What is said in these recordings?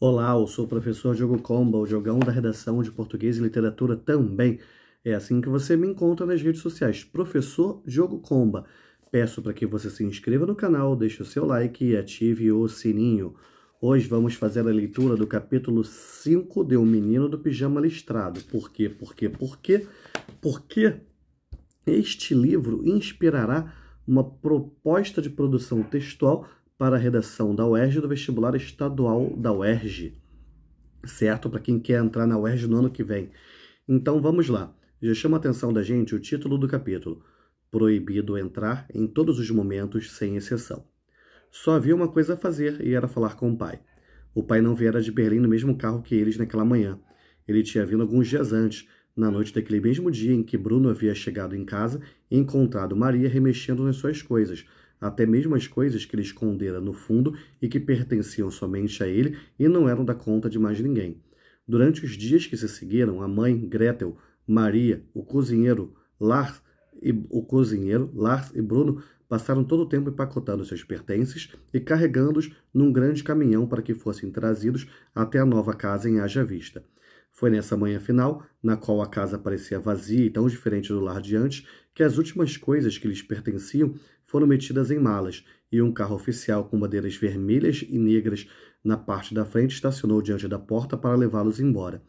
Olá, eu sou o professor Diogo Comba, o Diogão da redação de Português e Literatura também. É assim que você me encontra nas redes sociais, professor Diogo Comba. Peço para que você se inscreva no canal, deixe o seu like e ative o sininho. Hoje vamos fazer a leitura do capítulo 5 de O Menino do Pijama Listrado. Por quê? Porque este livro inspirará uma proposta de produção textual para a redação da UERJ do vestibular estadual da UERJ, certo? Para quem quer entrar na UERJ no ano que vem. Então vamos lá. Já chama a atenção da gente o título do capítulo: Proibido entrar em todos os momentos, sem exceção. Só havia uma coisa a fazer e era falar com o pai. O pai não viera de Berlim no mesmo carro que eles naquela manhã. Ele tinha vindo alguns dias antes, na noite daquele mesmo dia em que Bruno havia chegado em casa e encontrado Maria remexendo nas suas coisas, até mesmo as coisas que ele escondera no fundo e que pertenciam somente a ele e não eram da conta de mais ninguém. Durante os dias que se seguiram, a mãe, Gretel, Maria, Lars e Bruno passaram todo o tempo empacotando seus pertences e carregando-os num grande caminhão para que fossem trazidos até a nova casa em Haja Vista. Foi nessa manhã final, na qual a casa parecia vazia e tão diferente do lar de antes, que as últimas coisas que lhes pertenciam foram metidas em malas, e um carro oficial com bandeiras vermelhas e negras na parte da frente estacionou diante da porta para levá-los embora.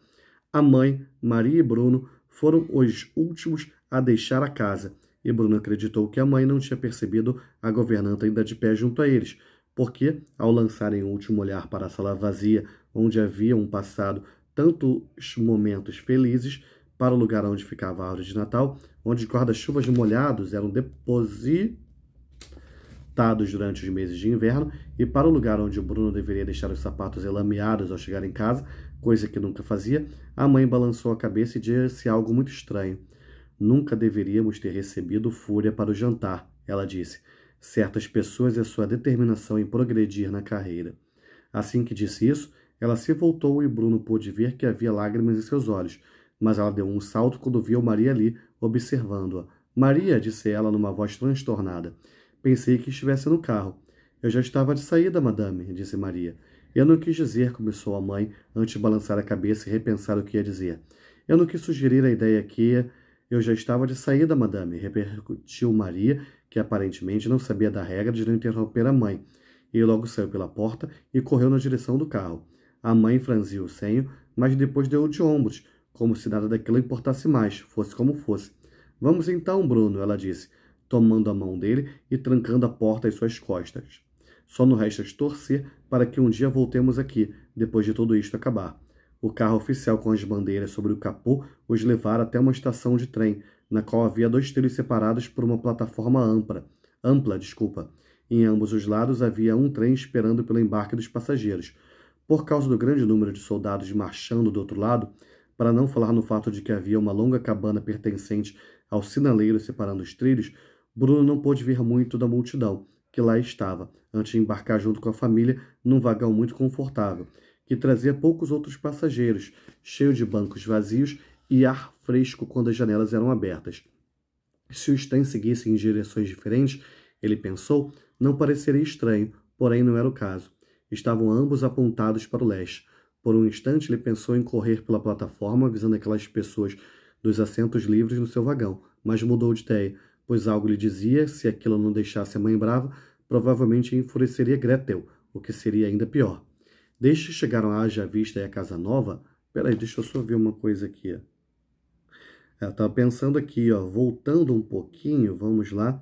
A mãe, Maria e Bruno foram os últimos a deixar a casa, e Bruno acreditou que a mãe não tinha percebido a governanta ainda de pé junto a eles, porque, ao lançarem o último olhar para a sala vazia, onde haviam passado tantos momentos felizes, para o lugar onde ficava a árvore de Natal, onde guarda-chuvas molhados eram depositados durante os meses de inverno, e para o lugar onde o Bruno deveria deixar os sapatos elameados ao chegar em casa, coisa que nunca fazia, a mãe balançou a cabeça e disse algo muito estranho. Nunca deveríamos ter recebido Fúria para o jantar, ela disse. Certas pessoas e a sua determinação em progredir na carreira. Assim que disse isso, ela se voltou e Bruno pôde ver que havia lágrimas em seus olhos, mas ela deu um salto quando viu Maria ali, observando-a. Maria, disse ela numa voz transtornada. Pensei que estivesse no carro. Eu já estava de saída, madame, disse Maria. Eu não quis dizer, começou a mãe, antes de balançar a cabeça e repensar o que ia dizer. Eu não quis sugerir a ideia que... Eu já estava de saída, madame, repercutiu Maria, que aparentemente não sabia da regra de não interromper a mãe. E logo saiu pela porta e correu na direção do carro. A mãe franziu o senho, mas depois deu de ombros, como se nada daquilo importasse mais, fosse como fosse. Vamos então, Bruno, ela disse, tomando a mão dele e trancando a porta às suas costas. Só nos resta torcer para que um dia voltemos aqui, depois de tudo isto acabar. O carro oficial com as bandeiras sobre o capô os levara até uma estação de trem, na qual havia 2 trilhos separados por uma plataforma ampla. Em ambos os lados havia um trem esperando pelo embarque dos passageiros. Por causa do grande número de soldados marchando do outro lado, para não falar no fato de que havia uma longa cabana pertencente ao sinaleiro separando os trilhos, Bruno não pôde ver muito da multidão, que lá estava, antes de embarcar junto com a família num vagão muito confortável, que trazia poucos outros passageiros, cheio de bancos vazios e ar fresco quando as janelas eram abertas. Se os trens seguissem em direções diferentes, ele pensou, não pareceria estranho, porém não era o caso. Estavam ambos apontados para o leste. Por um instante ele pensou em correr pela plataforma, avisando aquelas pessoas dos assentos livres no seu vagão, mas mudou de ideia, pois algo lhe dizia, se aquilo não deixasse a mãe brava, provavelmente enfureceria Gretel, o que seria ainda pior. Desde que chegaram a Haja Vista e a Casa Nova... Peraí, deixa eu só ver uma coisa aqui. Eu estava pensando aqui, voltando um pouquinho, vamos lá.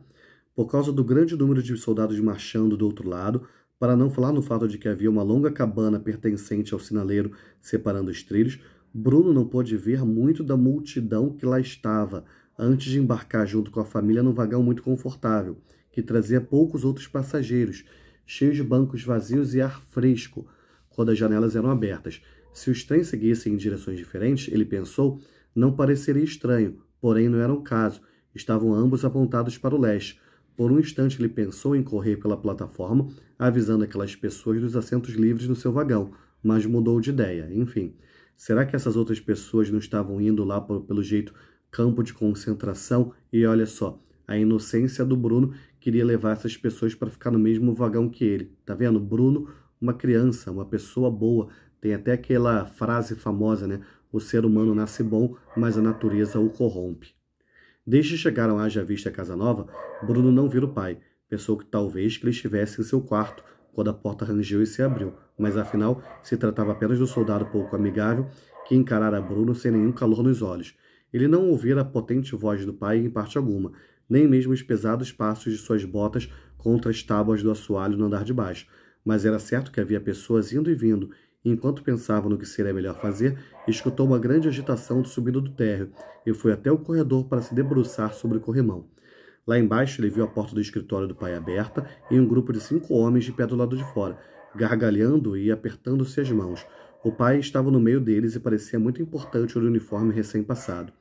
Por causa do grande número de soldados marchando do outro lado, para não falar no fato de que havia uma longa cabana pertencente ao sinaleiro separando os trilhos, Bruno não pôde ver muito da multidão que lá estava, antes de embarcar junto com a família num vagão muito confortável, que trazia poucos outros passageiros, cheio de bancos vazios e ar fresco, quando as janelas eram abertas. Se os trens seguissem em direções diferentes, ele pensou, não pareceria estranho, porém não era o caso. Estavam ambos apontados para o leste. Por um instante ele pensou em correr pela plataforma, avisando aquelas pessoas dos assentos livres no seu vagão, mas mudou de ideia. Enfim, será que essas outras pessoas não estavam indo lá pelo jeito campo de concentração? E olha só, a inocência do Bruno queria levar essas pessoas para ficar no mesmo vagão que ele. Tá vendo? Bruno, uma criança, uma pessoa boa, Tem até aquela frase famosa, né? O ser humano nasce bom, mas a natureza o corrompe. Desde que chegaram à Haja Vista Casa Nova, Bruno não vira o pai. Pensou que talvez que ele estivesse em seu quarto, quando a porta rangeu e se abriu. Mas afinal, se tratava apenas do soldado pouco amigável que encarara Bruno sem nenhum calor nos olhos. Ele não ouvira a potente voz do pai em parte alguma, nem mesmo os pesados passos de suas botas contra as tábuas do assoalho no andar de baixo. Mas era certo que havia pessoas indo e vindo, e enquanto pensava no que seria melhor fazer, escutou uma grande agitação subindo do térreo e foi até o corredor para se debruçar sobre o corrimão. Lá embaixo, ele viu a porta do escritório do pai aberta e um grupo de 5 homens de pé do lado de fora, gargalhando e apertando-se as mãos. O pai estava no meio deles e parecia muito importante o uniforme recém-passado.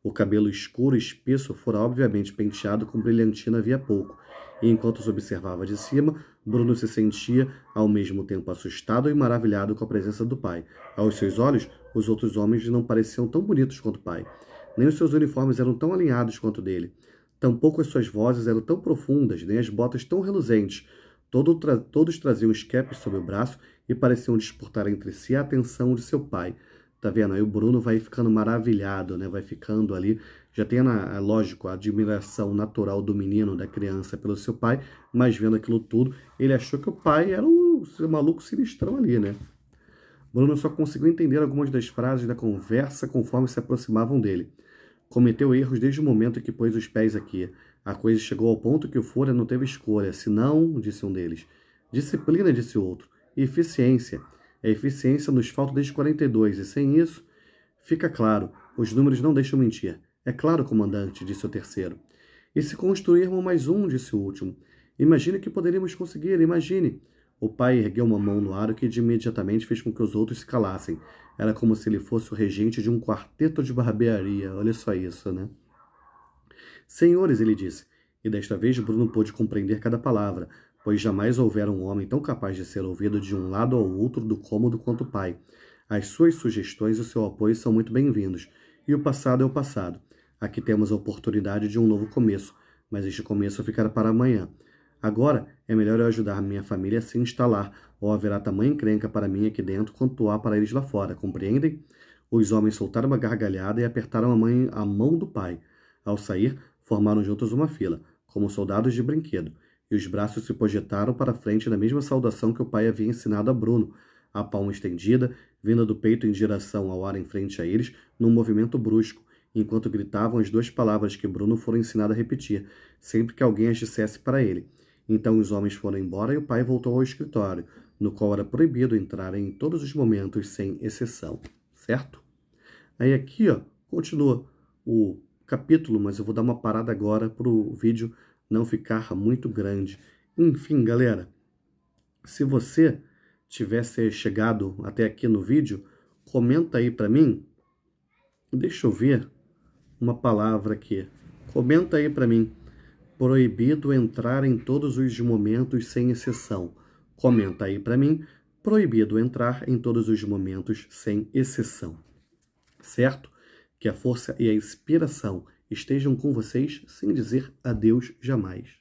O cabelo escuro e espesso fora obviamente penteado com brilhantina havia pouco, e enquanto os observava de cima, Bruno se sentia ao mesmo tempo assustado e maravilhado com a presença do pai. Aos seus olhos, os outros homens não pareciam tão bonitos quanto o pai. Nem os seus uniformes eram tão alinhados quanto o dele. Tampouco as suas vozes eram tão profundas, nem as botas tão reluzentes. Todos traziam esquepes sob o braço e pareciam disputar entre si a atenção de seu pai. Tá vendo? Aí o Bruno vai ficando maravilhado, né? Vai ficando ali. Já tem, lógico, a admiração natural do menino, da criança, pelo seu pai, mas vendo aquilo tudo, ele achou que o pai era o maluco sinistrão ali, né? Bruno só conseguiu entender algumas das frases da conversa conforme se aproximavam dele. Cometeu erros desde o momento em que pôs os pés aqui. A coisa chegou ao ponto que o Folha não teve escolha. Se não, disse um deles. Disciplina, disse o outro. E eficiência. A eficiência nos falta desde 42, e sem isso, fica claro, os números não deixam mentir. É claro, comandante, disse o terceiro. E se construirmos mais um, disse o último. Imagine que poderíamos conseguir, imagine. O pai ergueu uma mão no ar, o que imediatamente fez com que os outros se calassem. Era como se ele fosse o regente de um quarteto de barbearia. Olha só isso, né? Senhores, ele disse, e desta vez Bruno pôde compreender cada palavra, pois jamais houvera um homem tão capaz de ser ouvido de um lado ao outro do cômodo quanto o pai. As suas sugestões e o seu apoio são muito bem-vindos, e o passado é o passado. Aqui temos a oportunidade de um novo começo, mas este começo ficará para amanhã. Agora é melhor eu ajudar minha família a se instalar, ou haverá tamanha encrenca para mim aqui dentro quanto há para eles lá fora, compreendem? Os homens soltaram uma gargalhada e apertaram a mão do pai. Ao sair, formaram juntos uma fila, como soldados de brinquedo, e os braços se projetaram para frente na mesma saudação que o pai havia ensinado a Bruno, a palma estendida, vinda do peito em direção ao ar em frente a eles, num movimento brusco, enquanto gritavam as 2 palavras que Bruno fora ensinado a repetir, sempre que alguém as dissesse para ele. Então os homens foram embora e o pai voltou ao escritório, no qual era proibido entrar em todos os momentos, sem exceção. Certo? Aí aqui, ó, continua o capítulo, mas eu vou dar uma parada agora para o vídeo não ficar muito grande. Enfim, galera, se você tivesse chegado até aqui no vídeo, comenta aí para mim. Deixa eu ver uma palavra aqui. Comenta aí para mim. Proibido entrar em todos os momentos sem exceção. Comenta aí para mim. Proibido entrar em todos os momentos sem exceção. Certo? Que a força e a inspiração estejam com vocês sem dizer adeus jamais.